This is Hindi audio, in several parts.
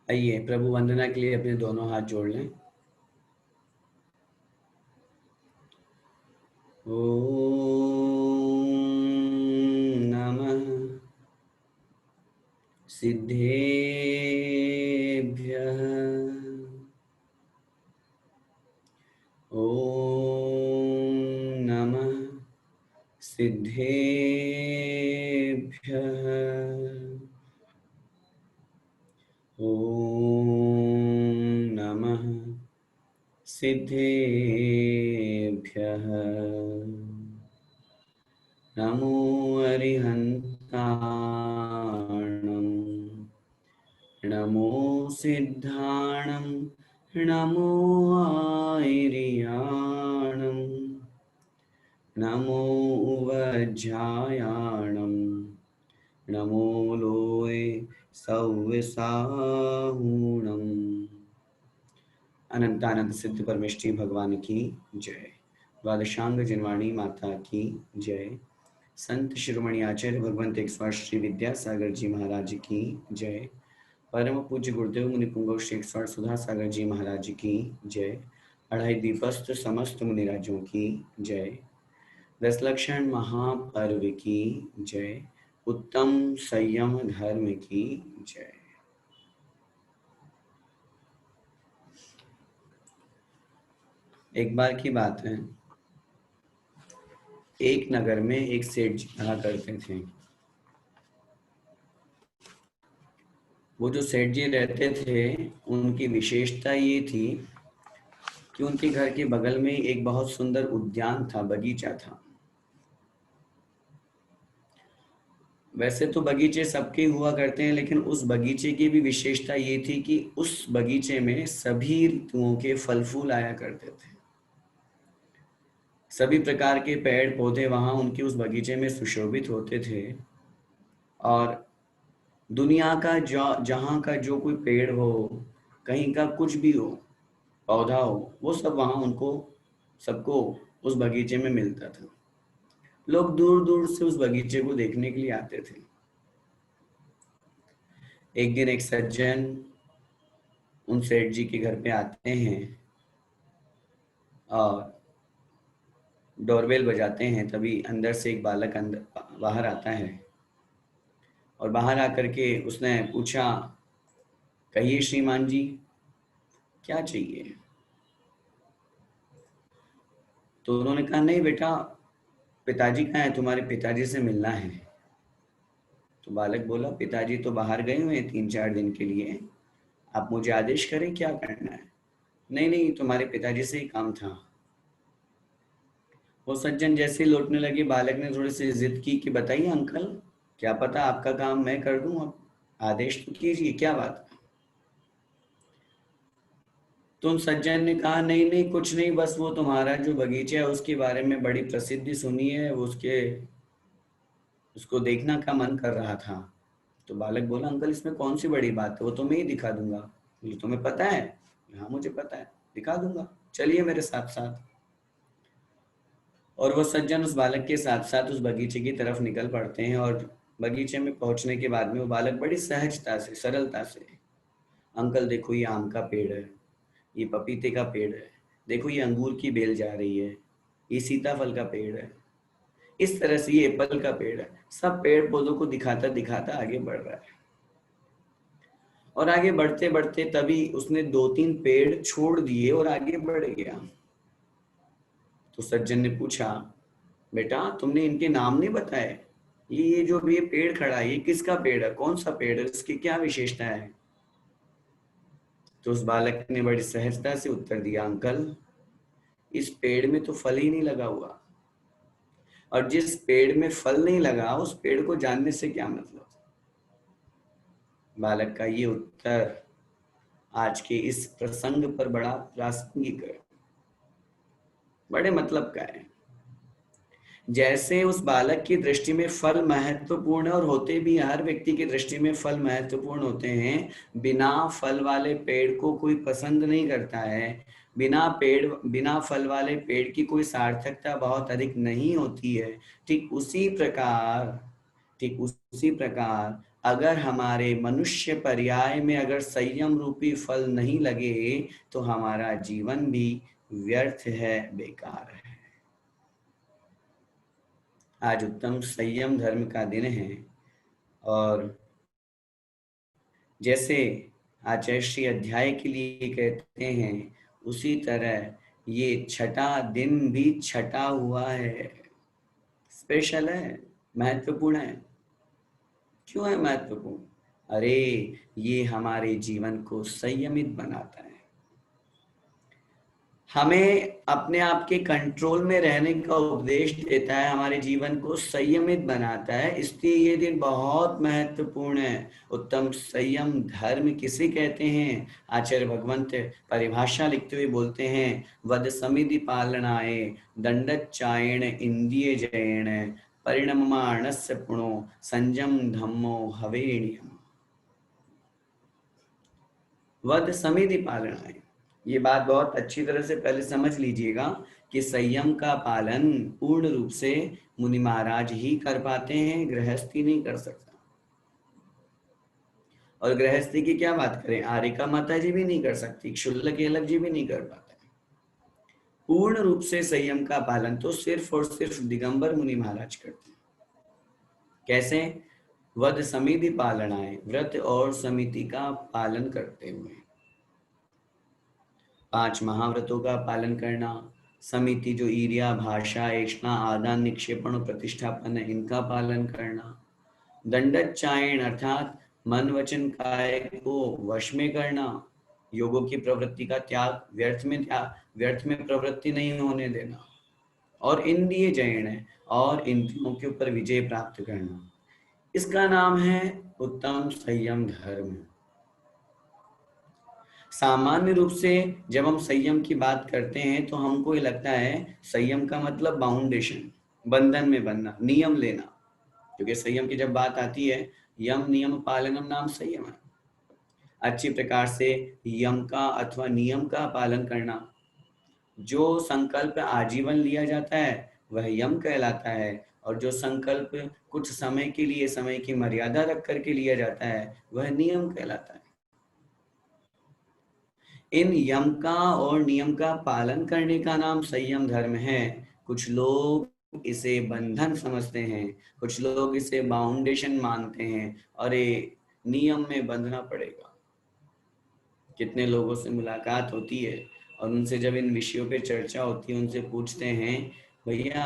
आइए प्रभु वंदना के लिए अपने दोनों हाथ जोड़ लें। ओम नमः सिद्धेभ्यः। ओम नमः सिद्धेभ्यः। ओम नमः सिद्धेभ्यः। नमो अरिहन्ताणं नमो सिद्धाणं नमो आयर्याणं नमो उवज्झायाणं नमो लोये सव्यसाहूणम्। अनंतानंद सिद्ध परमेष्ठी भगवान की जय। द्वादशांग जिनवाणी माता की जय। संत शिरोमणि आचार्य भगवंत 108 श्री विद्यासागर जी महाराज की जय। परम पूज्य गुरुदेव मुनि पुंगव श्री 108 सुधा सागर जी महाराज की जय। अढ़ाई दीपस्थ समस्त मुनिराजों की जय। 10 लक्षण महापर्व की जय। उत्तम संयम धर्म की जय। एक बार की बात है, एक नगर में एक सेठ जी रहा करते थे। वो जो सेठ जी रहते थे उनकी विशेषता ये थी कि उनके घर के बगल में एक बहुत सुंदर उद्यान था, बगीचा था। वैसे तो बगीचे सबके हुआ करते हैं, लेकिन उस बगीचे की भी विशेषता ये थी कि उस बगीचे में सभी ऋतुओं के फल फूल आया करते थे। सभी प्रकार के पेड़ पौधे वहां उनके उस बगीचे में सुशोभित होते थे। और दुनिया का जहाँ का जो कोई पेड़ हो, कहीं का कुछ भी हो, पौधा हो, वो सब वहां उनको सबको उस बगीचे में मिलता था। लोग दूर दूर से उस बगीचे को देखने के लिए आते थे। एक दिन एक सज्जन उन सेठ जी के घर पे आते हैं और डोरबेल बजाते हैं। तभी अंदर से एक बालक अंदर बाहर आता है और बाहर आकर के उसने पूछा, कहिए श्रीमान जी, क्या चाहिए? तो उन्होंने कहा, नहीं बेटा, पिताजी कहाँ है, तुम्हारे पिताजी से मिलना है। तो बालक बोला, पिताजी तो बाहर गए हुए हैं 3-4 दिन के लिए, आप मुझे आदेश करें क्या करना है। नहीं नहीं, तुम्हारे पिताजी से ही काम था। वो सज्जन जैसे ही लौटने लगे, बालक ने थोड़ी सी जिद की कि बताइए अंकल, क्या पता आपका काम मैं कर दूं, अब आदेश तो कीजिए, क्या बात है। तो उन सज्जन ने कहा, नहीं नहीं कुछ नहीं, बस वो तुम्हारा जो बगीचा है उसके बारे में बड़ी प्रसिद्धि सुनी है, उसको देखना का मन कर रहा था। तो बालक बोला, अंकल इसमें कौन सी बड़ी बात है, वो तो मैं ही दिखा दूंगा। ये तुम्हें पता है? हाँ मुझे पता है, दिखा दूंगा, चलिए मेरे साथ साथ। और वो सज्जन उस बालक के साथ साथ उस बगीचे की तरफ निकल पड़ते हैं। और बगीचे में पहुंचने के बाद में वो बालक बड़ी सहजता से, सरलता से, अंकल देखो ये आम का पेड़ है, ये पपीते का पेड़ है, देखो ये अंगूर की बेल जा रही है, ये सीताफल का पेड़ है, इस तरह से ये एप्पल का पेड़ है। सब पेड़ पौधों को दिखाता दिखाता आगे बढ़ रहा है। और आगे बढ़ते बढ़ते तभी उसने 2-3 पेड़ छोड़ दिए और आगे बढ़ गया। तो सज्जन ने पूछा, बेटा तुमने इनके नाम नहीं बताए, ये जो भी ये पेड़ खड़ा है ये किसका पेड़ है, कौन सा पेड़ है, इसकी क्या विशेषता है? तो उस बालक ने बड़ी सहजता से उत्तर दिया, अंकल इस पेड़ में तो फल ही नहीं लगा हुआ, और जिस पेड़ में फल नहीं लगा उस पेड़ को जानने से क्या मतलब। बालक का ये उत्तर आज के इस प्रसंग पर बड़ा प्रासंगिक है, बड़े मतलब का है। जैसे उस बालक की दृष्टि में फल महत्वपूर्ण है, और होते भी हर व्यक्ति की दृष्टि में फल महत्वपूर्ण होते हैं। बिना फल वाले पेड़ को कोई पसंद नहीं करता है। बिना फल वाले पेड़ की कोई सार्थकता बहुत अधिक नहीं होती है। ठीक उसी प्रकार अगर हमारे मनुष्य पर्याय में अगर संयम रूपी फल नहीं लगे तो हमारा जीवन भी व्यर्थ है, बेकार है। आज उत्तम संयम धर्म का दिन है और जैसे आचार्य श्री अध्याय के लिए कहते हैं उसी तरह ये छठा दिन भी छठा हुआ है, स्पेशल है, महत्वपूर्ण है। क्यों है महत्वपूर्ण? अरे ये हमारे जीवन को संयमित बनाता है, हमें अपने आप के कंट्रोल में रहने का उपदेश देता है, हमारे जीवन को संयमित बनाता है। इसलिए ये दिन बहुत महत्वपूर्ण है। उत्तम संयम धर्म किसे कहते हैं? आचार्य भगवंत परिभाषा लिखते हुए बोलते हैं, वद समिति पालनाए दंडच्चायण इंद्रिय जयण परिणममाणस्य पुणो संयम धम्मो हवेणियम। वद समिति पालनाए, ये बात बहुत अच्छी तरह से पहले समझ लीजिएगा कि संयम का पालन पूर्ण रूप से मुनि महाराज ही कर पाते हैं, गृहस्थी नहीं कर सकता। और गृहस्थी की क्या बात करें, आर्यका माता जी भी नहीं कर सकती, क्षुल्लक केलक जी भी नहीं कर पाते। पूर्ण रूप से संयम का पालन तो सिर्फ और सिर्फ दिगंबर मुनि महाराज करते हैं। कैसे? वद समिति पालनाए, व्रत और समिति का पालन करते हुए। 5 महाव्रतों का पालन करना, समिति जो ईर्या भाषा ऐष्णा आदान निक्षेपण और प्रतिष्ठापन है इनका पालन करना, दंडच्चायन अर्थात मन वचन काय को वश में करना, योगों की प्रवृत्ति का त्याग, व्यर्थ में प्रवृत्ति नहीं होने देना, और इंद्रिय जयन है और इंद्रियों के ऊपर विजय प्राप्त करना। इसका नाम है उत्तम संयम धर्म। सामान्य रूप से जब हम संयम की बात करते हैं तो हमको ये लगता है संयम का मतलब बाउंडेशन, बंधन में बनना, नियम लेना। क्योंकि संयम की जब बात आती है, यम नियम पालनम नाम संयम है। अच्छी प्रकार से यम का अथवा नियम का पालन करना। जो संकल्प आजीवन लिया जाता है वह यम कहलाता है, और जो संकल्प कुछ समय के लिए, समय की मर्यादा रख करके लिया जाता है वह नियम कहलाता है। इन यम का और नियम का पालन करने का नाम संयम धर्म है। कुछ लोग इसे बंधन समझते हैं, कुछ लोग इसे बाउंडेशन मानते हैं, और ये नियम में बंधना पड़ेगा। कितने लोगों से मुलाकात होती है और उनसे जब इन विषयों पे चर्चा होती है, उनसे पूछते हैं, भैया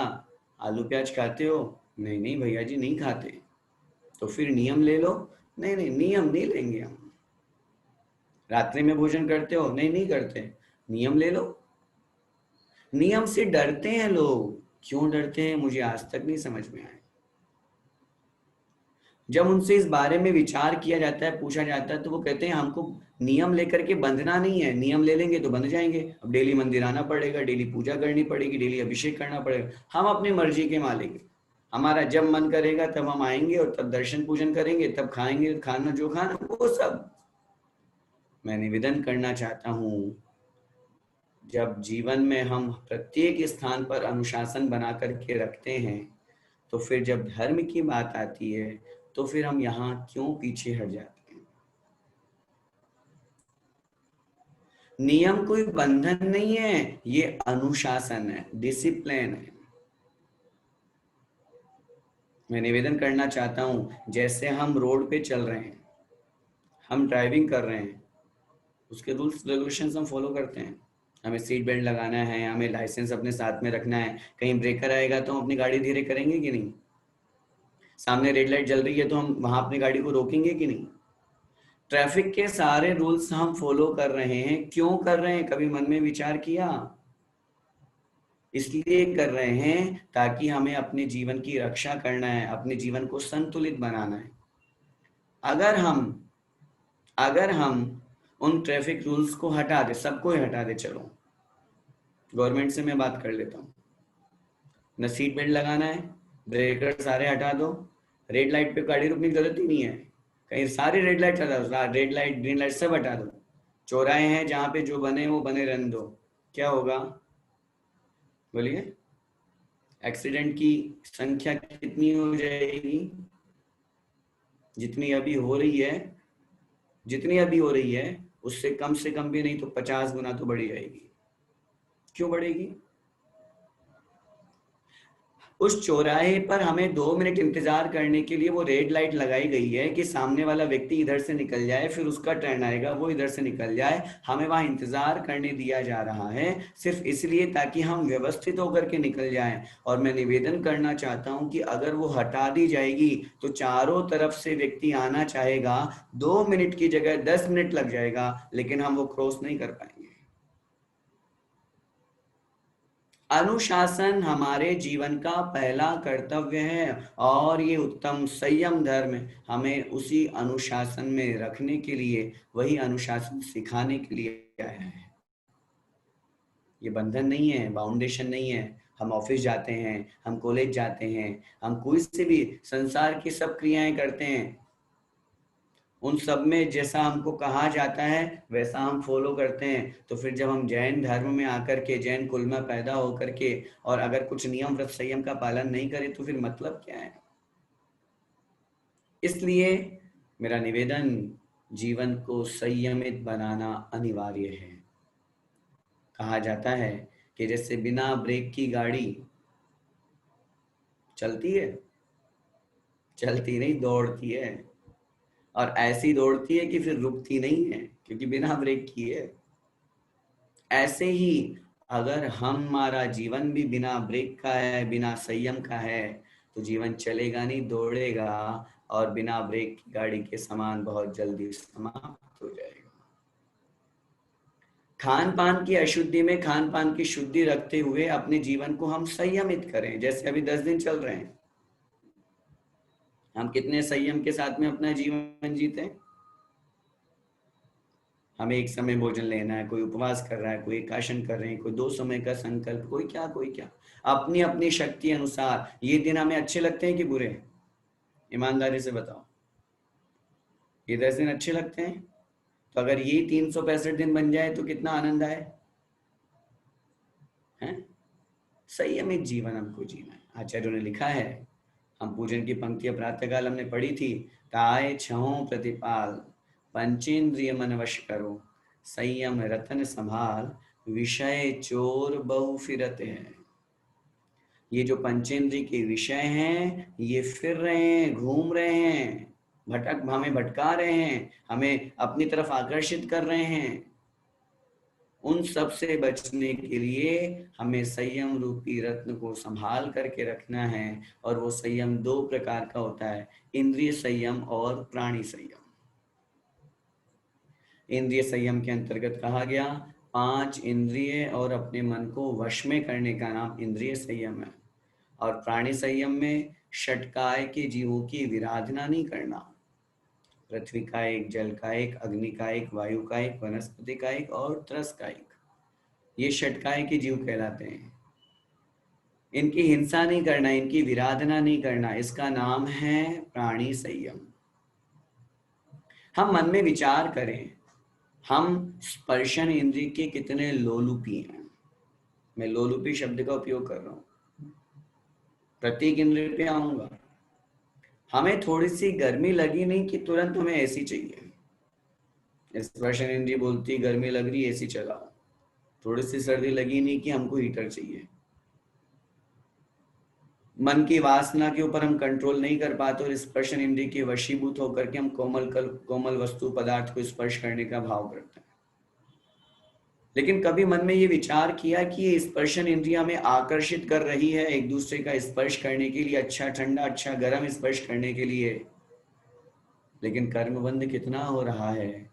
आलू प्याज खाते हो? नहीं नहीं भैया जी नहीं खाते। तो फिर नियम ले लो? नहीं नहीं नियम नहीं लेंगे हम। रात्रि में भोजन करते हो? नहीं नहीं करते। नियम ले लो। नियम से डरते हैं लोग। क्यों डरते हैं मुझे आज तक नहीं समझ में आया। जब उनसे इस बारे में विचार किया जाता है, पूछा जाता है, तो वो कहते हैं हमको नियम लेकर के बंधना नहीं है, नियम ले लेंगे तो बंध जाएंगे। अब डेली मंदिर आना पड़ेगा, डेली पूजा करनी पड़ेगी, डेली अभिषेक करना पड़ेगा। हम अपनी मर्जी के मालिक, हमारा जब मन करेगा तब हम आएंगे और तब दर्शन पूजन करेंगे, तब खाएंगे, खाना जो खाना वो सब। मैं निवेदन करना चाहता हूँ, जब जीवन में हम प्रत्येक स्थान पर अनुशासन बना करके रखते हैं, तो फिर जब धर्म की बात आती है तो फिर हम यहाँ क्यों पीछे हट जाते हैं। नियम कोई बंधन नहीं है, ये अनुशासन है, डिसिप्लिन है। मैं निवेदन करना चाहता हूं, जैसे हम रोड पे चल रहे हैं, हम ड्राइविंग कर रहे हैं, उसके रूल्स रेगुलेशंस हम फॉलो करते हैं। हमें सीट बेल्ट लगाना है, हमें लाइसेंस अपने साथ में रखना है, कहीं ब्रेकर आएगा तो हम अपनी गाड़ी धीरे करेंगे कि नहीं, सामने रेड लाइट जल रही है तो हम वहां अपनी गाड़ी को रोकेंगे कि नहीं। ट्रैफिक के सारे रूल्स हम फॉलो कर रहे हैं, क्यों कर रहे हैं, कभी मन में विचार किया? इसलिए कर रहे हैं ताकि हमें अपने जीवन की रक्षा करना है, अपने जीवन को संतुलित बनाना है। अगर हम अगर हम उन ट्रैफिक रूल्स को हटा दे, सबको ही हटा दे, चलो गवर्नमेंट से मैं बात कर लेता हूँ, न सीट बेल्ट लगाना है, ब्रेकर सारे हटा दो, रेड लाइट पे गाड़ी रुकने की जरूरत ही नहीं है, कहीं सारे रेड लाइट हटा दो, रेड लाइट ग्रीन लाइट सब हटा दो, चौराहे हैं जहाँ पे जो बने वो बने रहने दो, क्या होगा बोलिए? एक्सीडेंट की संख्या कितनी हो जाएगी? जितनी अभी हो रही है, जितनी अभी हो रही है उससे कम से कम भी नहीं तो 50 गुना तो बढ़ी जाएगी। क्यों बढ़ेगी? उस चौराहे पर हमें 2 मिनट इंतजार करने के लिए वो रेड लाइट लगाई गई है कि सामने वाला व्यक्ति इधर से निकल जाए, फिर उसका टर्न आएगा, वो इधर से निकल जाए। हमें वहां इंतजार करने दिया जा रहा है सिर्फ इसलिए ताकि हम व्यवस्थित होकर के निकल जाएं। और मैं निवेदन करना चाहता हूं कि अगर वो हटा दी जाएगी तो चारों तरफ से व्यक्ति आना चाहेगा, 2 मिनट की जगह 10 मिनट लग जाएगा, लेकिन हम वो क्रॉस नहीं कर पाएंगे। अनुशासन हमारे जीवन का पहला कर्तव्य है और ये उत्तम संयम धर्म हमें उसी अनुशासन में रखने के लिए, वही अनुशासन सिखाने के लिए आया है। ये बंधन नहीं है, बाउंडेशन नहीं है। हम ऑफिस जाते हैं, हम कॉलेज जाते हैं, हम कोई से भी संसार की सब क्रियाएं करते हैं, उन सब में जैसा हमको कहा जाता है वैसा हम फॉलो करते हैं। तो फिर जब हम जैन धर्म में आकर के, जैन कुल में पैदा होकर के, और अगर कुछ नियम व्रत संयम का पालन नहीं करें तो फिर मतलब क्या है? इसलिए मेरा निवेदन, जीवन को संयमित बनाना अनिवार्य है। कहा जाता है कि जैसे बिना ब्रेक की गाड़ी चलती है, चलती नहीं दौड़ती है, और ऐसी दौड़ती है कि फिर रुकती नहीं है क्योंकि बिना ब्रेक की है। ऐसे ही अगर हमारा जीवन भी बिना ब्रेक का है, बिना संयम का है, तो जीवन चलेगा नहीं, दौड़ेगा, और बिना ब्रेक की गाड़ी के समान बहुत जल्दी समाप्त हो जाएगा। खान पान की अशुद्धि में खान पान की शुद्धि रखते हुए अपने जीवन को हम संयमित करें। जैसे अभी 10 दिन चल रहे हैं, हम कितने संयम के साथ में अपना जीवन जीते हैं। हमें एक समय भोजन लेना है, कोई उपवास कर रहा है, कोई एकाशन कर रहे हैं, कोई 2 समय का संकल्प, कोई क्या कोई क्या, अपनी अपनी शक्ति अनुसार। ये दिन हमें अच्छे लगते हैं कि बुरे? ईमानदारी से बताओ, ये 10 दिन अच्छे लगते हैं? तो अगर ये 365 दिन बन जाए तो कितना आनंद आए हैं? संयमित जीवन हमको जीना है। आचार्यों ने लिखा है, हम पूजन की पंक्तियां प्रातःकाल हमने पढ़ी थी, काय छहों प्रतिपाल, पंचेंद्रिय मन वश करो, संयम रतन संभाल, विषय चोर बहु फिरते हैं। ये जो पंचेंद्रिय के विषय हैं ये फिर रहे हैं, घूम रहे हैं, हमें भटका रहे हैं, हमें अपनी तरफ आकर्षित कर रहे हैं। उन सब से बचने के लिए हमें संयम रूपी रत्न को संभाल करके रखना है। और वो संयम 2 प्रकार का होता है, इंद्रिय संयम और प्राणी संयम। इंद्रिय संयम के अंतर्गत कहा गया 5 इंद्रिय और अपने मन को वश में करने का नाम इंद्रिय संयम है। और प्राणी संयम में षटकाय के जीवों की विराधना नहीं करना, पृथ्वी का एक, जल का एक, अग्नि का एक, वायु का एक, वनस्पति का एक और त्रस का एक, ये षटकाय के जीव कहलाते हैं। इनकी हिंसा नहीं करना, इनकी विराधना नहीं करना, इसका नाम है प्राणी संयम। हम मन में विचार करें, हम स्पर्शन इंद्रिय के कितने लोलुपी हैं। मैं लोलुपी शब्द का उपयोग कर रहा हूं, प्रत्येक इंद्रिय पे आऊंगा। हमें थोड़ी सी गर्मी लगी नहीं कि तुरंत हमें एसी चाहिए। स्पर्शन इंद्रिय बोलती गर्मी लग रही, एसी चलाओ। थोड़ी सी सर्दी लगी नहीं कि हमको हीटर चाहिए। मन की वासना के ऊपर हम कंट्रोल नहीं कर पाते और स्पर्शन इंद्रिय के वशीभूत होकर के हम कोमल वस्तु पदार्थ को स्पर्श करने का भाव करते हैं। लेकिन कभी मन में ये विचार किया कि ये स्पर्शन इंद्रिय हमें आकर्षित कर रही है एक दूसरे का स्पर्श करने के लिए, अच्छा ठंडा अच्छा गर्म स्पर्श करने के लिए, लेकिन कर्मबंध कितना हो रहा है।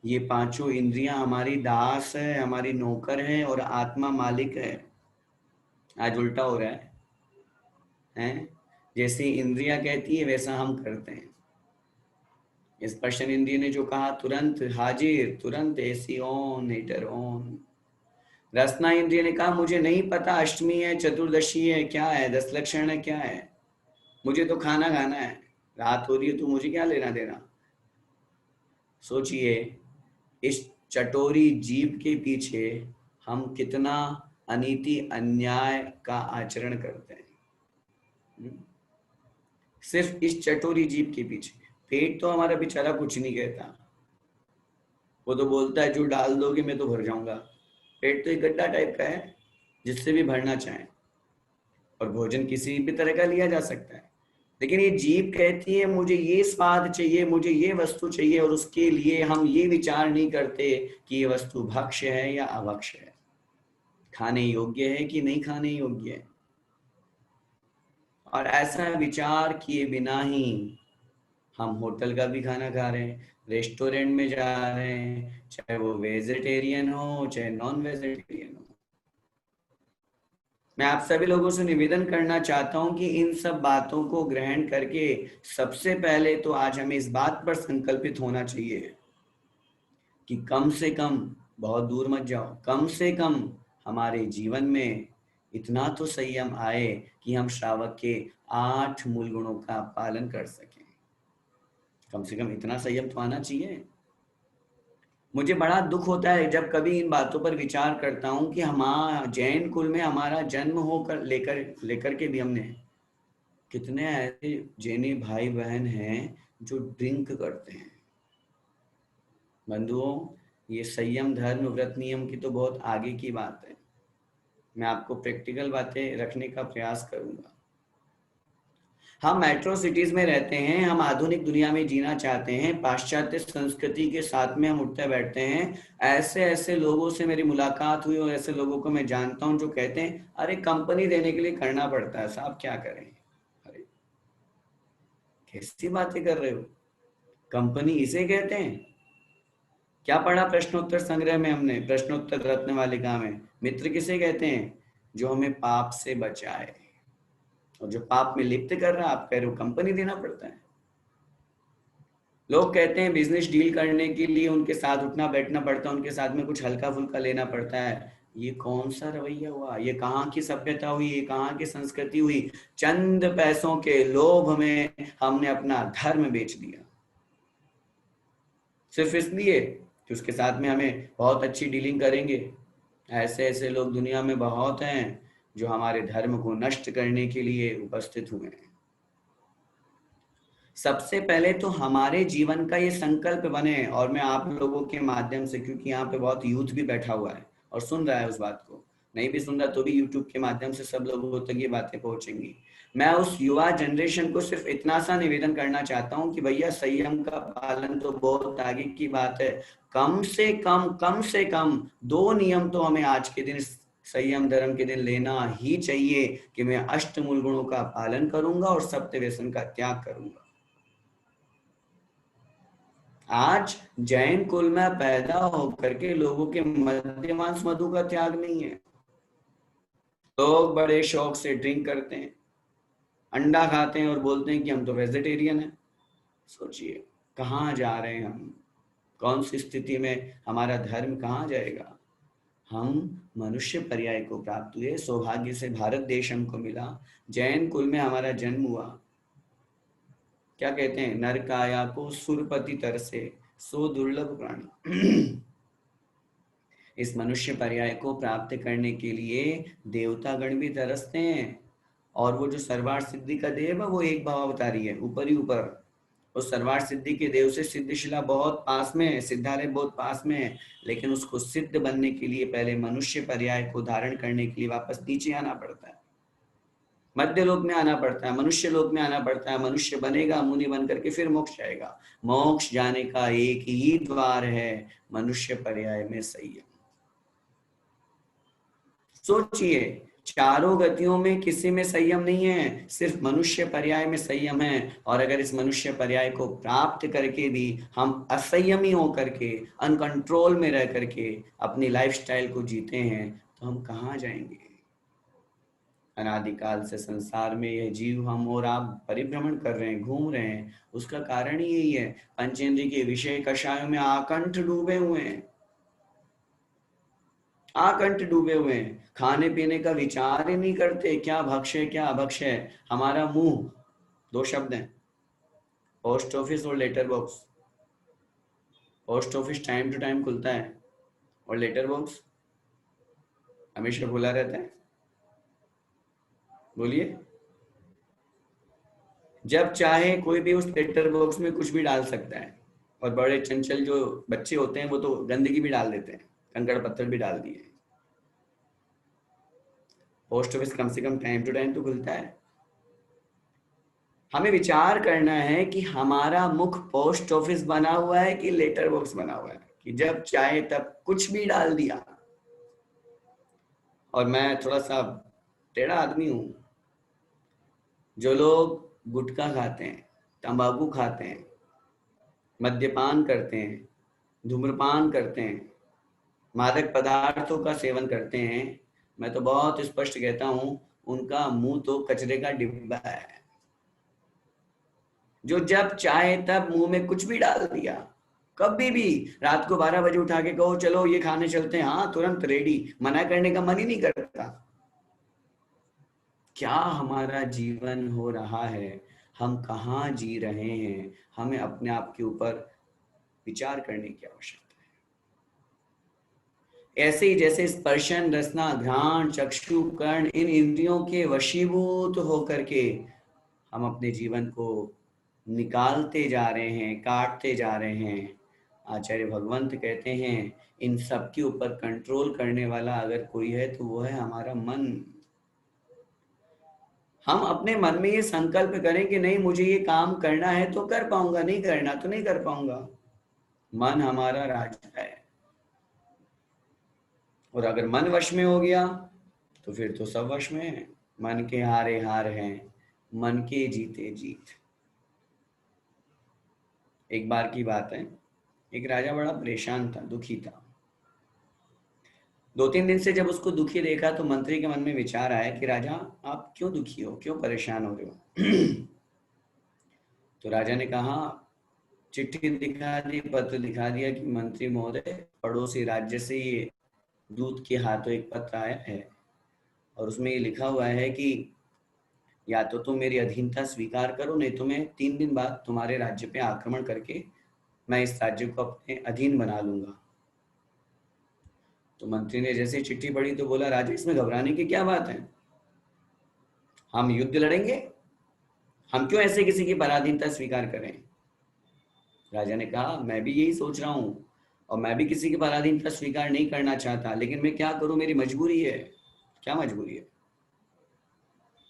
ये 5 इंद्रियां हमारी दास है, हमारी नौकर है, और आत्मा मालिक है। आज उल्टा हो रहा है? जैसे इंद्रियां कहती है वैसा हम करते हैं। स्पर्शन इंद्रिय ने जो कहा तुरंत हाजिर, तुरंत एसी ऑन, हीटर ऑन। रसना इंद्रिय ने कहा मुझे नहीं पता अष्टमी है, चतुर्दशी है, क्या है, 10 लक्षण है, क्या है, मुझे तो खाना खाना है, रात हो रही है तो मुझे क्या लेना देना। सोचिए, इस चटोरी जीव के पीछे हम कितना अनीति अन्याय का आचरण करते हैं। सिर्फ इस चटोरी जीभ के पीछे। पेट तो हमारा बेचारा कुछ नहीं कहता, वो तो बोलता है जो डाल दोगे मैं तो भर जाऊंगा। पेट तो एक गड्ढा टाइप का है, जिससे भी भरना चाहें, और भोजन किसी भी तरह का लिया जा सकता है। लेकिन ये जीभ कहती है मुझे ये स्वाद चाहिए, मुझे ये वस्तु चाहिए, और उसके लिए हम ये विचार नहीं करते कि ये वस्तु भक्ष्य है या अभक्ष्य है, खाने योग्य है कि नहीं खाने योग्य है। और ऐसा विचार किए बिना ही हम होटल का भी खाना खा रहे हैं, रेस्टोरेंट में जा रहे हैं, चाहे वो वेजिटेरियन हो चाहे नॉन वेजिटेरियन हो। मैं आप सभी लोगों से निवेदन करना चाहता हूं कि इन सब बातों को ग्रहण करके सबसे पहले तो आज हमें इस बात पर संकल्पित होना चाहिए कि कम से कम, बहुत दूर मत जाओ, कम से कम हमारे जीवन में इतना तो संयम आए कि हम श्रावक के 8 मूल गुणों का पालन कर सकें। कम से कम इतना संयम तो आना चाहिए। मुझे बड़ा दुख होता है जब कभी इन बातों पर विचार करता हूँ कि हमारा जैन कुल में हमारा जन्म होकर लेकर लेकर के भी हमने कितने ऐसे जैनी भाई बहन हैं जो ड्रिंक करते हैं। बंधुओं, ये संयम धर्म व्रत नियम की तो बहुत आगे की बात है। मैं आपको प्रैक्टिकल बातें रखने का प्रयास करूंगा। हम मेट्रो सिटीज में रहते हैं, हम आधुनिक दुनिया में जीना चाहते हैं, पाश्चात्य संस्कृति के साथ में हम उठते बैठते हैं। ऐसे ऐसे लोगों से मेरी मुलाकात हुई और ऐसे लोगों को मैं जानता हूं जो कहते हैं अरे कंपनी देने के लिए करना पड़ता है, साहब क्या करें। अरे कैसी बातें कर रहे हो, कंपनी इसे कहते हैं? क्या पढ़ा प्रश्नोत्तर संग्रह में हमने, प्रश्नोत्तर रत्न मालिका में? मित्र किसे कहते हैं? जो हमें पाप से बचाए। और जो पाप में लिप्त कर रहा है, आप कह रहे हो कंपनी देना पड़ता है। लोग कहते हैं बिजनेस डील करने के लिए उनके साथ उठना बैठना पड़ता है, उनके साथ में कुछ हल्का फुल्का लेना पड़ता है। ये कौन सा रवैया हुआ? ये कहाँ की सभ्यता हुई? ये कहाँ की संस्कृति हुई? चंद पैसों के लोभ में हमने अपना धर्म बेच दिया, सिर्फ इसलिए कि उसके साथ में हमें बहुत अच्छी डीलिंग करेंगे। ऐसे ऐसे लोग दुनिया में बहुत हैं जो हमारे धर्म को नष्ट करने के लिए उपस्थित हुए हैं। सबसे पहले तो हमारे जीवन का ये संकल्प बने, और मैं आप लोगों के माध्यम से, क्योंकि यहाँ पे बहुत यूथ भी बैठा हुआ है और सुन रहा है उस बात को, नहीं भी सुन रहा तो भी यूट्यूब के माध्यम से सब लोगों तक ये बातें पहुंचेंगी। मैं उस युवा जनरेशन को सिर्फ इतना सा निवेदन करना चाहता हूँ कि भैया संयम का पालन तो बहुत आगे की बात है, कम से कम 2 नियम तो हमें आज के दिन संयम धर्म के दिन लेना ही चाहिए कि मैं अष्टमूल गुणों का पालन करूंगा और सप्त व्यसन का त्याग करूंगा। आज जैन कुल में पैदा होकर के लोगों के मद्य मांस मधु का त्याग नहीं है। लोग बड़े शौक से ड्रिंक करते हैं, अंडा खाते हैं और बोलते हैं कि हम तो वेजिटेरियन हैं। सोचिए कहाँ जा रहे हैं हम, कौन सी स्थिति में हमारा धर्म कहाँ जाएगा। हम मनुष्य पर्याय को प्राप्त हुए, सौभाग्य से भारत देश हमको मिला, जैन कुल में हमारा जन्म हुआ। क्या कहते हैं, नर काया को सुरपति तरसे, सो दुर्लभ प्राणी। इस मनुष्य पर्याय को प्राप्त करने के लिए देवतागण भी तरसते हैं। और वो जो सर्वार्थ सिद्धि का देव है वो एक भाव बता रही है ऊपर ही ऊपर। उस सर्वार्थ सिद्धि के देव से सिद्धिशिला बहुत पास में है, सिद्धालय बहुत पास में है, लेकिन उसको सिद्ध बनने के लिए पहले मनुष्य पर्याय को धारण करने के लिए वापस नीचे आना पड़ता है, मध्य लोक में आना पड़ता है, मनुष्य लोक में आना पड़ता है। मनुष्य बनेगा, मुनि बन करके फिर मोक्ष जाएगा। मोक्ष जाने का एक ही द्वार है, मनुष्य पर्याय में संयम। सोचिए चारों गतियों में किसी में संयम नहीं है, सिर्फ मनुष्य पर्याय में संयम है। और अगर इस मनुष्य पर्याय को प्राप्त करके भी हम असंयमी होकर के, अनकंट्रोल में रह करके अपनी लाइफस्टाइल को जीते हैं, तो हम कहाँ जाएंगे। अनादिकाल से संसार में यह जीव, हम और आप परिभ्रमण कर रहे हैं, घूम रहे हैं, उसका कारण ही यही है, पंचेंद्रिय के विषय कषायों में आकंठ डूबे हुए हैं, आकंठ डूबे हुए हैं, खाने पीने का विचार ही नहीं करते, क्या भक्ष्य क्या अभक्ष्य है। हमारा मुंह, 2 शब्द हैं, पोस्ट ऑफिस और letter box. Post office time to time खुलता है और लेटर बॉक्स हमेशा खुला रहता है। बोलिए, जब चाहे कोई भी उस लेटर बॉक्स में कुछ भी डाल सकता है। और बड़े चंचल जो बच्चे होते हैं वो तो गंदगी भी डाल देते हैं, कंकड़ पत्थर भी डाल दिए। पोस्ट ऑफिस कम से कम टाइम टू टाइम तो खुलता है। हमें विचार करना है कि हमारा मुख पोस्ट ऑफिस बना हुआ है कि लेटर बॉक्स बना हुआ है, कि जब चाहे तब कुछ भी डाल दिया। और मैं थोड़ा सा टेढ़ा आदमी हूं। जो लोग गुटखा खाते हैं, तंबाकू खाते हैं, मद्यपान करते हैं, धूम्रपान करते हैं, मादक पदार्थों का सेवन करते हैं, मैं तो बहुत स्पष्ट कहता हूं, उनका मुंह तो कचरे का डिब्बा है। जो जब चाहे तब मुंह में कुछ भी डाल दिया, कभी भी। रात को 12 बजे उठा के कहो चलो ये खाने चलते हैं, हाँ तुरंत रेडी, मना करने का मन ही नहीं करता। क्या हमारा जीवन हो रहा है, हम कहाँ जी रहे हैं, हमें अपने आप के ऊपर विचार करने की आवश्यकता है। ऐसे ही जैसे स्पर्शन, रसना, घ्राण, चक्षु, कर्ण, इन इंद्रियों के वशीभूत होकर के हम अपने जीवन को निकालते जा रहे हैं, काटते जा रहे हैं। आचार्य भगवंत कहते हैं इन सब के ऊपर कंट्रोल करने वाला अगर कोई है तो वो है हमारा मन। हम अपने मन में ये संकल्प करें कि नहीं मुझे ये काम करना है तो कर पाऊंगा, नहीं करना तो नहीं कर पाऊंगा। मन हमारा राजा है। और अगर मन वश में हो गया तो फिर तो सब वश में है। मन के हारे हार हैं, मन के जीते जीत। एक बार की बात है, एक राजा बड़ा परेशान था, दुखी था। 2-3 दिन से जब उसको दुखी देखा तो मंत्री के मन में विचार आया कि राजा आप क्यों दुखी हो, क्यों परेशान हो रहे हो। तो राजा ने कहा, चिट्ठी दिखा दी, पत्र दिखा दिया कि मंत्री महोदय पड़ोसी राज्य से ये दूत के हाथों एक पत्र आया है और उसमें ये लिखा हुआ है कि या तो तुम मेरी अधीनता स्वीकार करो, नहीं तो मैं 3 दिन बाद तुम्हारे राज्य पे आक्रमण करके मैं इस राज्य को अपने अधीन बना लूंगा। तो मंत्री ने जैसे चिट्ठी पढ़ी तो बोला, राजा इसमें घबराने की क्या बात है, हम युद्ध लड़ेंगे, हम क्यों ऐसे किसी की पराधीनता स्वीकार करें। राजा ने कहा, मैं भी यही सोच रहा हूँ और मैं भी किसी की पराधीनता स्वीकार नहीं करना चाहता, लेकिन मैं क्या करूं, मेरी मजबूरी है। क्या मजबूरी है।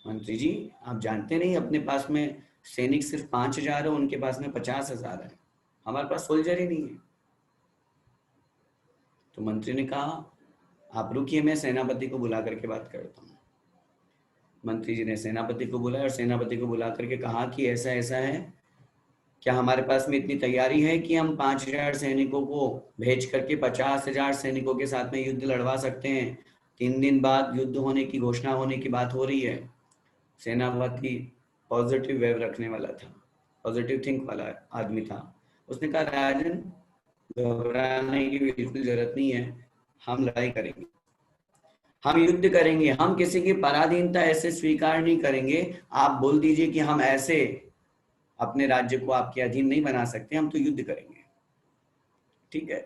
मंत्री जी आप जानते नहीं अपने पास में सैनिक सिर्फ 5,000 है, उनके पास में 50,000 है, हमारे पास सोल्जर ही नहीं है। तो मंत्री ने कहा, आप रुकिए मैं सेनापति को बुला करके बात करता हूँ। मंत्री जी ने सेनापति को बुलाया और सेनापति को बुला करके कहा कि ऐसा ऐसा है, क्या हमारे पास में इतनी तैयारी है कि हम 5,000 सैनिकों को भेज करके 50,000 सैनिकों के साथ में युद्ध लड़वा सकते हैं। 3 दिन बाद युद्ध होने की घोषणा होने की बात हो रही है। सेनापति पॉजिटिव वेव रखने वाला था, पॉजिटिव थिंक वाला आदमी था। उसने कहा, राजन घबराने की बिल्कुल जरूरत नहीं है, हम लड़ाई करेंगे, हम युद्ध करेंगे, हम किसी की पराधीनता ऐसे स्वीकार नहीं करेंगे। आप बोल दीजिए कि हम ऐसे अपने राज्य को आपके अधीन नहीं बना सकते, हम तो युद्ध करेंगे। ठीक है।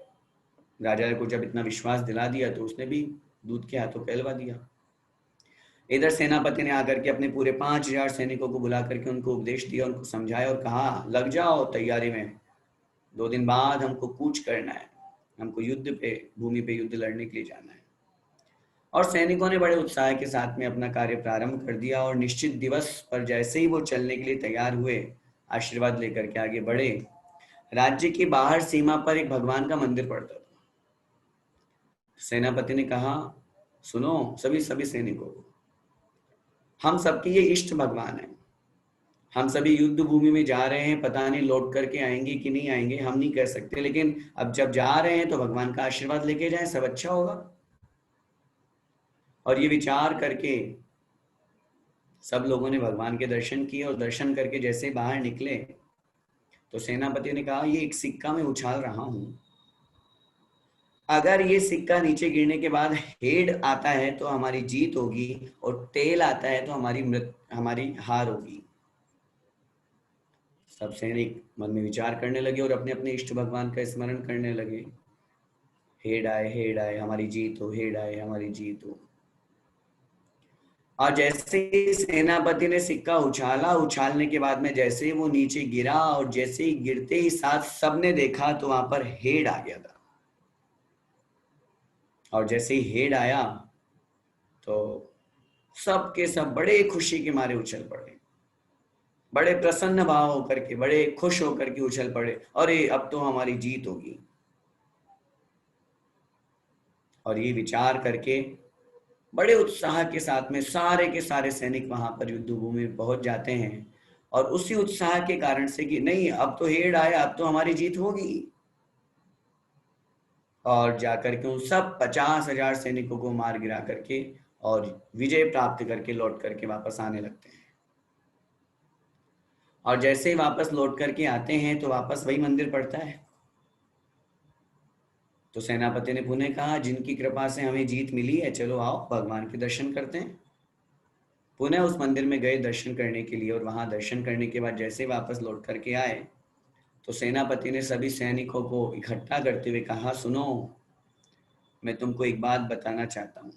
राजा को जब इतना विश्वास दिला दिया तो उसने भी दूध के हाथों कहलवा दिया। इधर सेनापति ने आकर के अपने पूरे 5,000 सैनिकों को बुला करके उनको उपदेश दिया, उनको समझाया और कहा, लग जाओ तैयारी में, 2 दिन बाद हमको कूच करना है, हमको युद्ध पे, भूमि पे युद्ध लड़ने के लिए जाना है। और सैनिकों ने बड़े उत्साह के साथ में अपना कार्य प्रारंभ कर दिया और निश्चित दिवस पर जैसे ही वो चलने के लिए तैयार हुए, आशीर्वाद लेकर के आगे बढ़े, राज्य की बाहर सीमा पर एक भगवान का मंदिर पड़ता था। सेनापति ने कहा, सुनो सभी सभी सैनिकों, हम सबके ये इष्ट भगवान है, हम सभी युद्ध भूमि में जा रहे हैं, पता नहीं लौट करके आएंगे कि नहीं आएंगे, हम नहीं कह सकते, लेकिन अब जब जा रहे हैं तो भगवान का आशीर्वाद लेके जाएं, सब अच्छा होगा। और ये विचार करके सब लोगों ने भगवान के दर्शन किए और दर्शन करके जैसे बाहर निकले तो सेनापति ने कहा, ये एक सिक्का मैं उछाल रहा हूं, अगर ये सिक्का नीचे गिरने के बाद हेड आता है तो हमारी जीत होगी और टेल आता है तो हमारी हार होगी। सब सैनिक मन में विचार करने लगे और अपने अपने इष्ट भगवान का स्मरण करने लगे। हेड आए हमारी जीत हो, हेड आए हमारी जीत हो। और जैसे ही सेनापति ने सिक्का उछाला, उछालने के बाद में जैसे ही वो नीचे गिरा और जैसे ही गिरते ही साथ सबने देखा तो वहां पर हेड आ गया था। और जैसे ही हेड आया तो सब के सब बड़े खुशी के मारे उछल पड़े, बड़े प्रसन्न भाव होकर के, बड़े खुश होकर के उछल पड़े, अरे अब तो हमारी जीत होगी। और ये विचार करके बड़े उत्साह के साथ में सारे के सारे सैनिक वहां पर युद्ध भूमि में पहुंच जाते हैं। और उसी उत्साह के कारण से कि नहीं अब तो हेड आया, अब तो हमारी जीत होगी, और जाकर के उन सब 50,000 सैनिकों को मार गिरा करके और विजय प्राप्त करके लौट करके वापस आने लगते हैं। और जैसे ही वापस लौट करके आते हैं तो वापस वही मंदिर पड़ता है। तो सेनापति ने पुनः कहा, जिनकी कृपा से हमें जीत मिली है, चलो आओ भगवान के दर्शन करते हैं। पुनः उस मंदिर में गए दर्शन करने के लिए, और वहां दर्शन करने के बाद जैसे वापस लौट करके आए तो सेनापति ने सभी सैनिकों को इकट्ठा करते हुए कहा, सुनो, मैं तुमको एक बात बताना चाहता हूँ।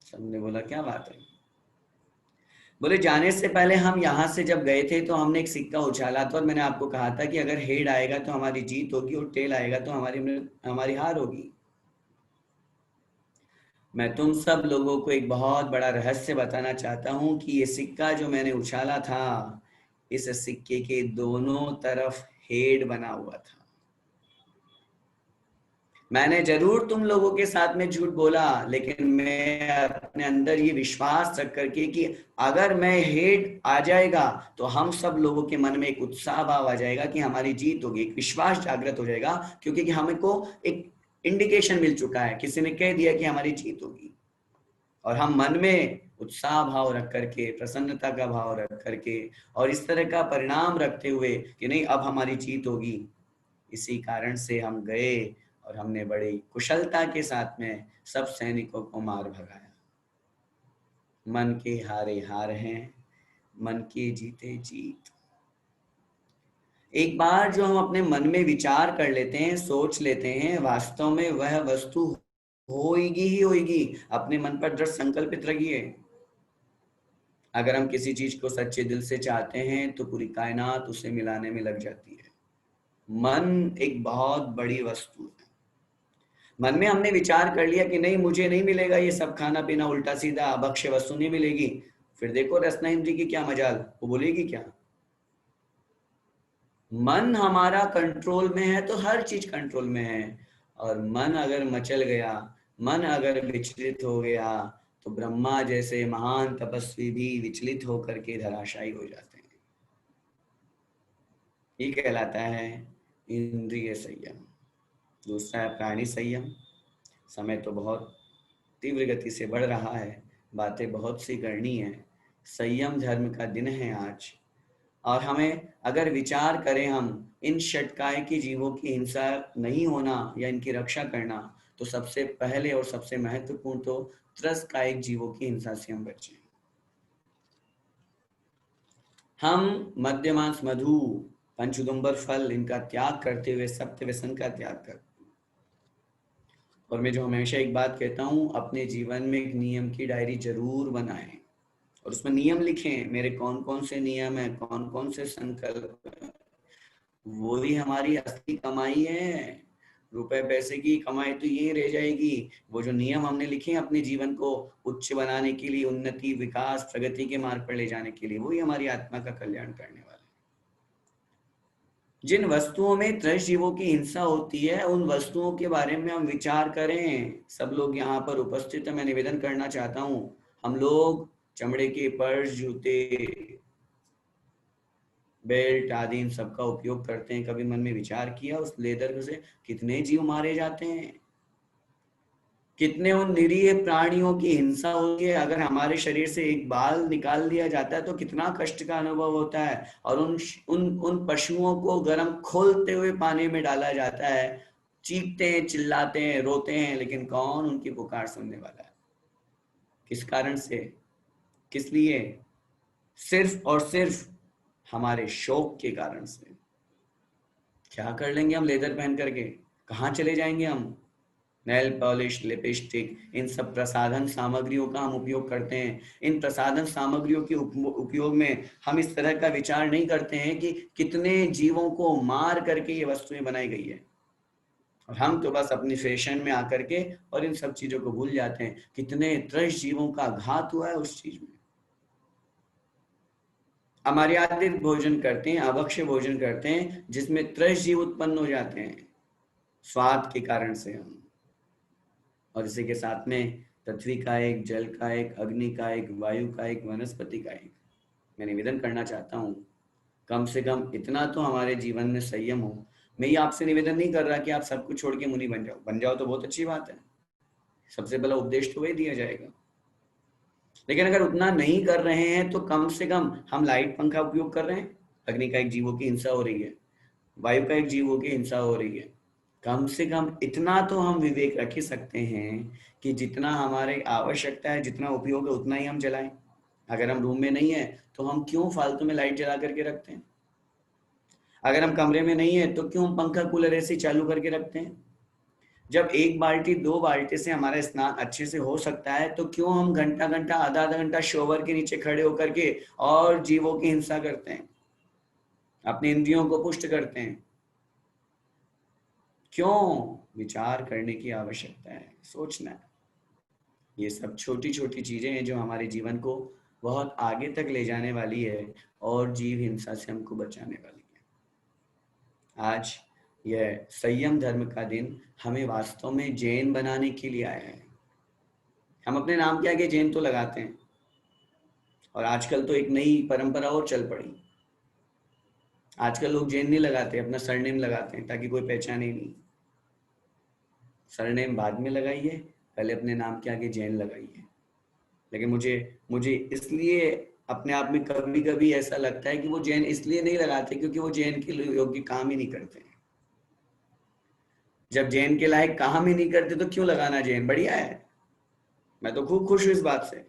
सबने बोला, क्या बात है? बोले, जाने से पहले हम यहाँ से जब गए थे तो हमने एक सिक्का उछाला था और मैंने आपको कहा था कि अगर हेड आएगा तो हमारी जीत होगी और टेल आएगा तो हमारी हार होगी। मैं तुम सब लोगों को एक बहुत बड़ा रहस्य बताना चाहता हूँ कि ये सिक्का जो मैंने उछाला था, इस सिक्के के दोनों तरफ हेड बना हुआ था। मैंने जरूर तुम लोगों के साथ में झूठ बोला, लेकिन मैं अपने अंदर ये विश्वास रख करके कि अगर मैं हेड आ जाएगा तो हम सब लोगों के मन में एक उत्साह भाव आ जाएगा कि हमारी जीत होगी, एक विश्वास जागृत हो जाएगा, क्योंकि कि हमको एक इंडिकेशन मिल चुका है, किसी ने कह दिया कि हमारी जीत होगी। और हम मन में उत्साह भाव रख करके, प्रसन्नता का भाव रख करके और इस तरह का परिणाम रखते हुए कि नहीं अब हमारी जीत होगी, इसी कारण से हम गए और हमने बड़ी कुशलता के साथ में सब सैनिकों को मार भगाया। मन के हारे हार हैं, मन के जीते जीत। एक बार जो हम अपने मन में विचार कर लेते हैं, सोच लेते हैं, वास्तव में वह वस्तु होगी ही होगी। अपने मन पर दृढ़ संकल्पित रहिए। अगर हम किसी चीज को सच्चे दिल से चाहते हैं तो पूरी कायनात उसे मिलाने में लग जाती है। मन एक बहुत बड़ी वस्तु है। मन में हमने विचार कर लिया कि नहीं, मुझे नहीं मिलेगा ये सब खाना पीना, उल्टा सीधा अभक्ष्य वस्तु नहीं मिलेगी, फिर देखो रसना इंद्री की क्या मजाल, वो बोलेगी क्या? मन हमारा कंट्रोल में है तो हर चीज कंट्रोल में है। और मन अगर मचल गया, मन अगर विचलित हो गया तो ब्रह्मा जैसे महान तपस्वी भी विचलित होकर के धराशायी हो जाते हैं। ये कहलाता है इंद्रिय संयम। दूसरा है प्राणी संयम। समय तो बहुत तीव्र गति से बढ़ रहा है, बातें बहुत सी करनी है। संयम धर्म का दिन है आज। और हमें अगर विचार करें हम इन षटकाय की जीवों की हिंसा नहीं होना या इनकी रक्षा करना, तो सबसे पहले और सबसे महत्वपूर्ण तो त्रसकायिक जीवों की हिंसा से हम बचें। हम मद्य मांस मधु पंचुदुम्बर फल इनका त्याग करते हुए सत्य व्यसन का त्याग कर। और मैं जो हमेशा एक बात कहता हूँ, अपने जीवन में एक नियम की डायरी जरूर बनाएं और उसमें नियम लिखें, मेरे कौन कौन से नियम है, कौन कौन से संकल्प है। वो ही हमारी असली कमाई है। रुपए पैसे की कमाई तो यही रह जाएगी। वो जो नियम हमने लिखे हैं अपने जीवन को उच्च बनाने के लिए, उन्नति विकास प्रगति के मार्ग पर ले जाने के लिए, वही हमारी आत्मा का कल्याण करने वाले। जिन वस्तुओं में त्रस्त जीवों की हिंसा होती है उन वस्तुओं के बारे में हम विचार करें। सब लोग यहाँ पर उपस्थित है, मैं निवेदन करना चाहता हूँ, हम लोग चमड़े के पर्स, जूते, बेल्ट आदि इन सबका उपयोग करते हैं। कभी मन में विचार किया उस लेदर से कितने जीव मारे जाते हैं, कितने उन निरीह प्राणियों की हिंसा होती है। अगर हमारे शरीर से एक बाल निकाल दिया जाता है तो कितना कष्ट का अनुभव होता है। और उन उन उन पशुओं को गर्म खोलते हुए पानी में डाला जाता है, चीखते हैं, चिल्लाते हैं, रोते हैं, लेकिन कौन उनकी पुकार सुनने वाला है? किस कारण से, किस लिए? सिर्फ और सिर्फ हमारे शौक के कारण से। क्या कर लेंगे हम लेदर पहन करके? कहाँ चले जाएंगे हम? नेल पॉलिश, लिपस्टिक, इन सब प्रसाधन सामग्रियों का हम उपयोग करते हैं। इन प्रसाधन सामग्रियों के उपयोग में हम इस तरह का विचार नहीं करते हैं कि कितने जीवों को मार करके ये वस्तुएं बनाई गई है, और हम तो बस अपनी फैशन में आकर के और इन सब चीजों को भूल जाते हैं। कितने त्रस्त जीवों का घात हुआ है उस चीज में। अमर्यादित भोजन करते हैं, अभक्ष्य भोजन करते हैं, जिसमें त्रस्त जीव उत्पन्न हो जाते हैं स्वाद के कारण से हम। और इसी के साथ में पृथ्वी का एक, जल का एक, अग्नि का एक, वायु का एक, वनस्पति का एक। मैं निवेदन करना चाहता हूँ, कम से कम इतना तो हमारे जीवन में संयम हो। मैं ये आपसे निवेदन नहीं कर रहा कि आप सब कुछ छोड़ के मुनि बन जाओ। बन जाओ तो बहुत अच्छी बात है, सबसे पहला उपदेश तो वही दिया जाएगा। लेकिन अगर उतना नहीं कर रहे हैं तो कम से कम हम लाइट पंखा उपयोग कर रहे हैं, अग्नि का एक जीवों की हिंसा हो रही है, वायु का एक जीवों की हिंसा हो रही है। कम से कम इतना तो हम विवेक रख ही सकते हैं कि जितना हमारे आवश्यकता है, जितना उपयोग है, उतना ही हम जलाएं। अगर हम रूम में नहीं है तो हम क्यों फालतू में लाइट जला करके रखते हैं? अगर हम कमरे में नहीं है तो क्यों पंखा कूलर ऐसे चालू करके रखते हैं? जब एक बाल्टी दो बाल्टी से हमारा स्नान अच्छे से हो सकता है तो क्यों हम घंटा घंटा, आधा आधा घंटा शोवर के नीचे खड़े होकर के और जीवों की हिंसा करते हैं, अपनी इंद्रियों को पुष्ट करते हैं? क्यों? विचार करने की आवश्यकता है, सोचना है। ये सब छोटी छोटी चीजें हैं जो हमारे जीवन को बहुत आगे तक ले जाने वाली है और जीव हिंसा से हमको बचाने वाली है। आज यह संयम धर्म का दिन हमें वास्तव में जैन बनाने के लिए आया है। हम अपने नाम के आगे जैन तो लगाते हैं, और आजकल तो एक नई परंपरा और चल पड़ी। आजकल लोग जैन नहीं लगाते, अपना सरनेम लगाते हैं ताकि कोई पहचाने नहीं। सरनेम बाद में लगाइए, पहले अपने नाम के आगे जैन लगाइए। लेकिन मुझे मुझे इसलिए अपने आप में कभी कभी ऐसा लगता है कि वो जैन इसलिए नहीं लगाते क्योंकि वो जैन के योग्य काम ही नहीं करते। जब जैन के लायक काम ही नहीं करते तो क्यों लगाना जैन? बढ़िया है, मैं तो खूब खुश हूँ इस बात से।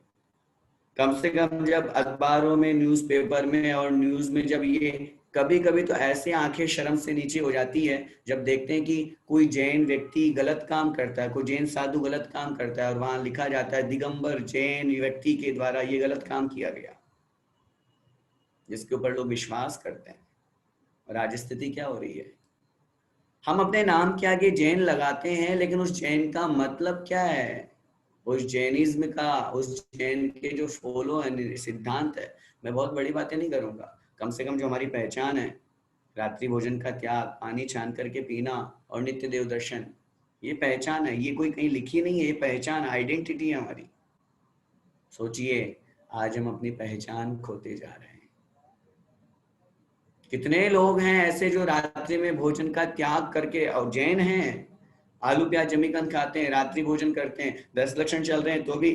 कम से कम जब अखबारों में, न्यूज़पेपर में और न्यूज में जब ये कभी कभी तो ऐसे आंखें शर्म से नीचे हो जाती है जब देखते हैं कि कोई जैन व्यक्ति गलत काम करता है, कोई जैन साधु गलत काम करता है और वहां लिखा जाता है दिगंबर जैन व्यक्ति के द्वारा ये गलत काम किया गया, जिसके ऊपर लोग विश्वास करते हैं। और आज स्थिति क्या हो रही है? हम अपने नाम के आगे जैन लगाते हैं, लेकिन उस जैन का मतलब क्या है? उस जैनिज्म का, उस जैन के जो फॉलो सिद्धांत है, मैं बहुत बड़ी बातें नहीं करूंगा, कम से कम जो हमारी पहचान है, रात्रि भोजन का त्याग, पानी छान करके पीना और नित्य देव दर्शन, ये पहचान है। ये कोई कहीं लिखी नहीं है, ये पहचान, आइडेंटिटी है हमारी। सोचिए, आज हम अपनी पहचान खोते जा रहे हैं। कितने लोग हैं ऐसे जो रात्रि में भोजन का त्याग करके, और जैन हैं, आलू प्याज जमीकंद खाते हैं, रात्रि भोजन करते हैं, 10 लक्षण चल रहे हैं तो भी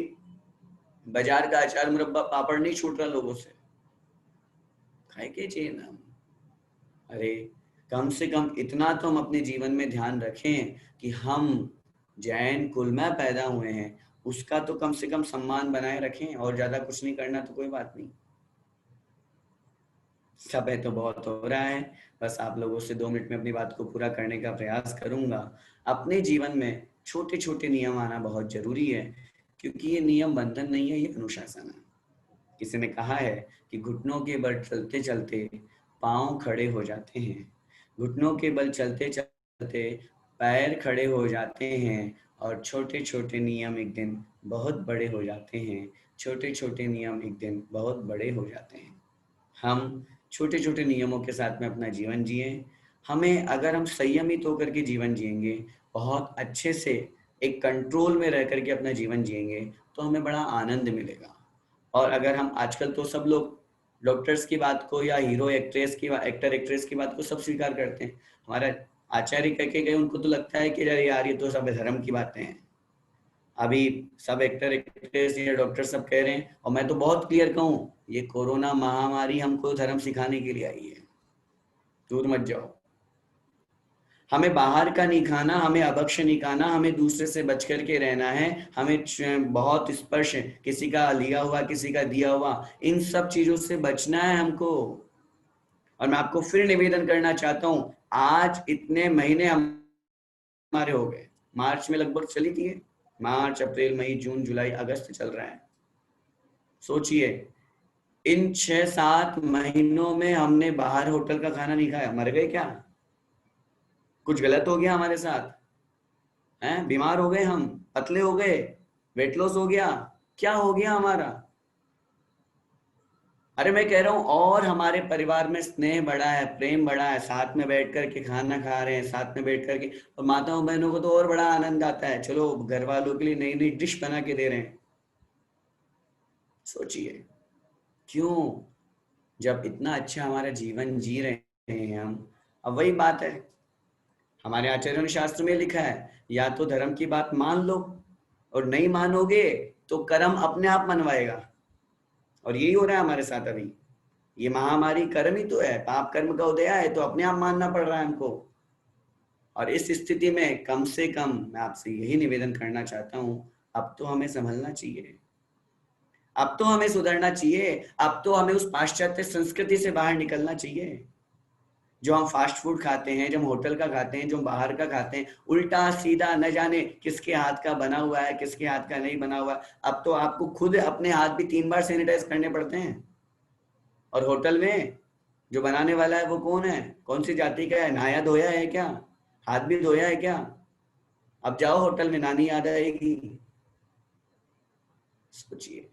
बाजार का अचार मुरब्बा पापड़ नहीं छूट रहा लोगों से। खाए के चैन हम? अरे कम से कम इतना तो हम अपने जीवन में ध्यान रखें कि हम जैन कुल में पैदा हुए हैं, उसका तो कम से कम सम्मान बनाए रखें। और ज्यादा कुछ नहीं करना तो कोई बात नहीं। समय तो बहुत हो रहा है, बस आप लोगों से 2 मिनट में अपनी बात को पूरा करने का प्रयास करूंगा। अपने जीवन में छोटे छोटे नियम आना बहुत जरूरी है, क्योंकि ये नियम बंधन नहीं है, ये अनुशासन है। किसी ने कहा है कि घुटनों के बल चलते चलते पांव खड़े हो जाते हैं, घुटनों के बल चलते चलते पैर खड़े हो जाते हैं, और छोटे छोटे नियम एक दिन बहुत बड़े हो जाते हैं, छोटे छोटे नियम एक दिन बहुत बड़े हो जाते हैं। हम छोटे छोटे नियमों के साथ में अपना जीवन जिए। हमें, अगर हम संयमित होकर के जीवन जिएंगे, बहुत अच्छे से एक कंट्रोल में रह करके अपना जीवन जिएंगे, तो हमें बड़ा आनंद मिलेगा। और अगर हम, आजकल तो सब लोग डॉक्टर्स की बात को या हीरो एक्ट्रेस की, एक्टर एक्ट्रेस की बात को सब स्वीकार करते हैं। हमारा आचार्य कह के गए, उनको तो लगता है कि अरे यार ये तो सब धर्म की बातें हैं। अभी सब एक्टर एक्ट्रेस या डॉक्टर सब कह रहे हैं, और मैं तो बहुत क्लियर कहूँ, ये कोरोना महामारी हमको धर्म सिखाने के लिए आई है, दूर मत जाओ। हमें बाहर का नहीं खाना, हमें अभक्ष्य नहीं खाना, हमें दूसरे से बच करके रहना है। हमें बहुत स्पर्श, किसी का लिया हुआ, किसी का दिया हुआ, इन सब चीजों से बचना है हमको। और मैं आपको फिर निवेदन करना चाहता हूं, आज इतने महीने हमारे हो गए, मार्च में लगभग चली थी, मार्च अप्रैल मई जून जुलाई अगस्त चल रहा है। सोचिए इन 6-7 महीनों में हमने बाहर होटल का खाना नहीं खाया, मर गए क्या? कुछ गलत हो गया हमारे साथ? हैं, बीमार हो गए, हम पतले हो गए, वेट लॉस हो गया, क्या हो गया हमारा? अरे मैं कह रहा हूं और हमारे परिवार में स्नेह बढ़ा है, प्रेम बढ़ा है, साथ में बैठ करके खाना खा रहे हैं, साथ में बैठ करके, और माताओं बहनों को तो और बड़ा आनंद आता है, चलो घर वालों के लिए नई नई डिश बना के दे रहे हैं। सोचिए क्यों? जब इतना अच्छा हमारा जीवन जी रहे हैं हम। अब वही बात है, हमारे आचार्यों ने शास्त्र में लिखा है, या तो धर्म की बात मान लो, और नहीं मानोगे तो कर्म अपने आप मनवाएगा। और यही हो रहा है हमारे साथ अभी। ये महामारी कर्म ही तो है, पाप कर्म का उदय है, तो अपने आप मानना पड़ रहा है हमको। और इस स्थिति में कम से कम मैं आपसे यही निवेदन करना चाहता हूं, अब तो हमें संभलना चाहिए, अब तो हमें सुधरना चाहिए, अब तो हमें उस पाश्चात्य संस्कृति से बाहर निकलना चाहिए। जो हम फास्ट फूड खाते हैं, जो हम होटल का खाते हैं, जो हम बाहर का खाते हैं, उल्टा सीधा न जाने किसके हाथ का बना हुआ है, किसके हाथ का नहीं बना हुआ। अब तो आपको खुद अपने हाथ भी 3 बार सैनिटाइज करने पड़ते हैं। और होटल में जो बनाने वाला है वो कौन है, कौन सी जाति का है, नहाया धोया है क्या, हाथ भी धोया है क्या? अब जाओ होटल में, नानी याद आएगी। सोचिए,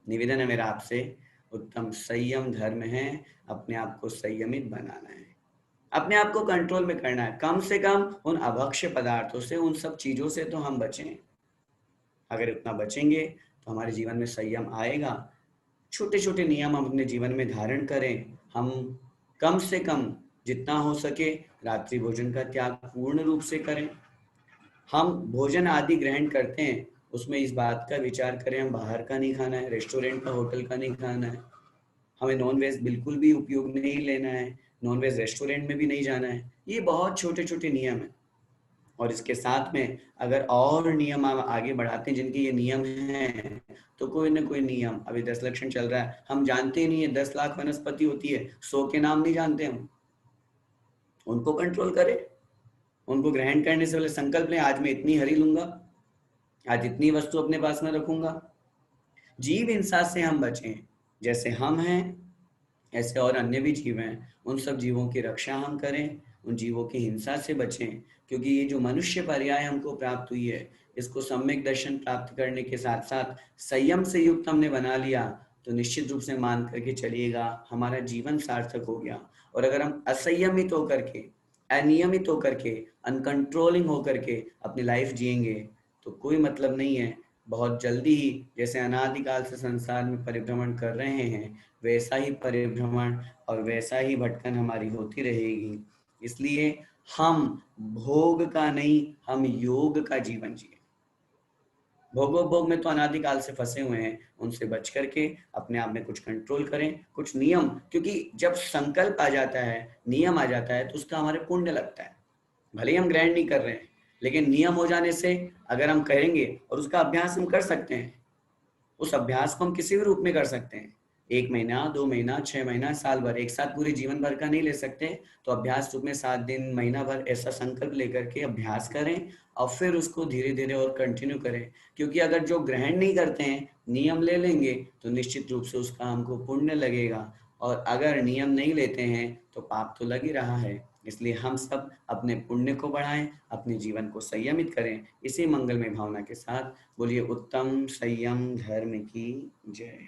निवेदन है मेरा आपसे, उत्तम संयम धर्म है, अपने आप को संयमित बनाना है, अपने आप को कंट्रोल में करना है, कम से कम उन अभक्ष्य पदार्थों से, उन सब चीजों से तो हम बचें। अगर उतना बचेंगे तो हमारे जीवन में संयम आएगा। छोटे छोटे नियम हम अपने जीवन में धारण करें, हम कम से कम जितना हो सके रात्रि भोजन का त्याग पूर्ण रूप से करें। हम भोजन आदि ग्रहण करते हैं उसमें इस बात का विचार करें, हम बाहर का नहीं खाना है, रेस्टोरेंट का होटल का नहीं खाना है, हमें नॉन वेज बिल्कुल भी उपयोग में नहीं लेना है, नॉन वेज रेस्टोरेंट में भी नहीं जाना है। ये बहुत छोटे छोटे नियम है। और इसके साथ में अगर और नियम आप आगे बढ़ाते हैं जिनके ये नियम हैं, तो कोई ना कोई नियम, अभी 10 लक्षण चल रहा है, हम जानते ही नहीं है, 10 लाख वनस्पति होती है, 100 के नाम नहीं जानते हम, उनको कंट्रोल करें। उनको ग्रहण करने से पहले संकल्प लें, आज मैं इतनी हरी लूंगा, आज इतनी वस्तु अपने पास में रखूंगा। जीव हिंसा से हम बचें, जैसे हम हैं ऐसे और अन्य भी जीव हैं, उन सब जीवों की रक्षा हम करें, उन जीवों की हिंसा से बचें। क्योंकि ये जो मनुष्य पर्याय हमको प्राप्त हुई है, इसको सम्यक दर्शन प्राप्त करने के साथ साथ संयम से युक्त हमने बना लिया, तो निश्चित रूप से मान करके चलिएगा हमारा जीवन सार्थक हो गया। और अगर हम असंयमित होकर के, अनियमित होकर के, अनकंट्रोलिंग होकर के अपनी लाइफ जिएंगे तो कोई मतलब नहीं है। बहुत जल्दी ही जैसे अनादिकाल से संसार में परिभ्रमण कर रहे हैं, वैसा ही परिभ्रमण और वैसा ही भटकन हमारी होती रहेगी। इसलिए हम भोग का नहीं, हम योग का जीवन जिए। भोगोपभोग में तो अनादिकाल से फंसे हुए हैं, उनसे बच करके अपने आप में कुछ कंट्रोल करें, कुछ नियम, क्योंकि जब संकल्प आ जाता है, नियम आ जाता है, तो उसका हमारे पुण्य लगता है। भले ही हम ग्रहण नहीं कर रहे हैं, लेकिन नियम हो जाने से अगर हम करेंगे और उसका अभ्यास हम कर सकते हैं, उस अभ्यास को हम किसी भी रूप में कर सकते हैं, 1 महीना, 2 महीना, 6 महीना, साल भर, एक साथ पूरे जीवन भर का नहीं ले सकते। तो अभ्यास रूप में 7 दिन, महीना भर ऐसा संकल्प लेकर के अभ्यास करें और फिर उसको धीरे धीरे और कंटिन्यू करें। क्योंकि अगर जो ग्रहण नहीं करते हैं नियम ले लेंगे तो निश्चित रूप से उसका हमको पुण्य लगेगा, और अगर नियम नहीं लेते हैं तो पाप तो लग ही रहा है। इसलिए हम सब अपने पुण्य को बढ़ाएं, अपने जीवन को संयमित करें। इसी मंगलमय भावना के साथ बोलिए उत्तम संयम धर्म की जय।